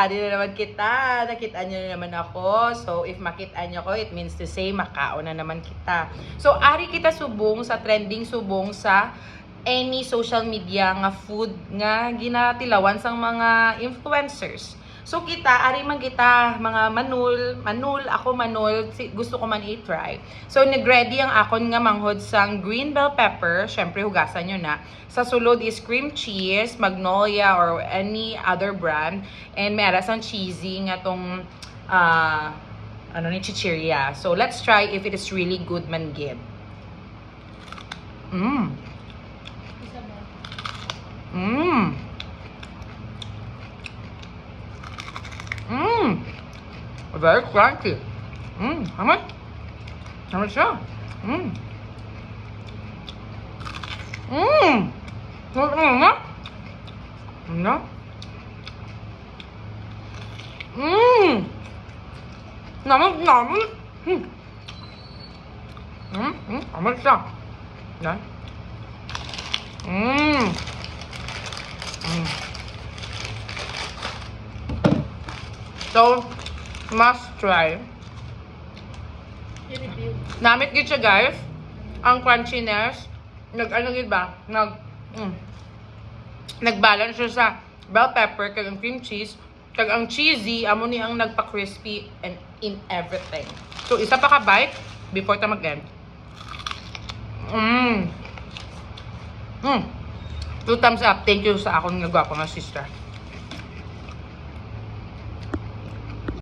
ari na naman kita. Nakita nyo na naman ako. So, if makita nyo ko, it means to say, makaon na naman kita. So, ari kita subong sa trending subong sa any social media nga food nga ginatilawan sang mga influencers. So kita, ari man kita, mga manul, ako manul, gusto ko man i-try. So nag-ready ang akon nga manghod sang green bell pepper, syempre hugasan nyo na. Sa sulod is cream cheese, Magnolia or any other brand. And may arasang cheesy nga tong, chichirya. So let's try if it is really good man give. Very crunchy. Hamat. Hamat siya. Ano? Ano? Naman. Hamat siya. Yan. So, must try. Namit gid siya guys. Ang crunchiness, nag-ano gid ba? Nag-balance siya sa bell pepper kag ang cream cheese, kag ang cheesy amo ni ang nagpa-crispy and in everything. So, isa pa ka bite before ta mag-end. 2 thumbs up. Thank you sa akong nga gwapo nga sister.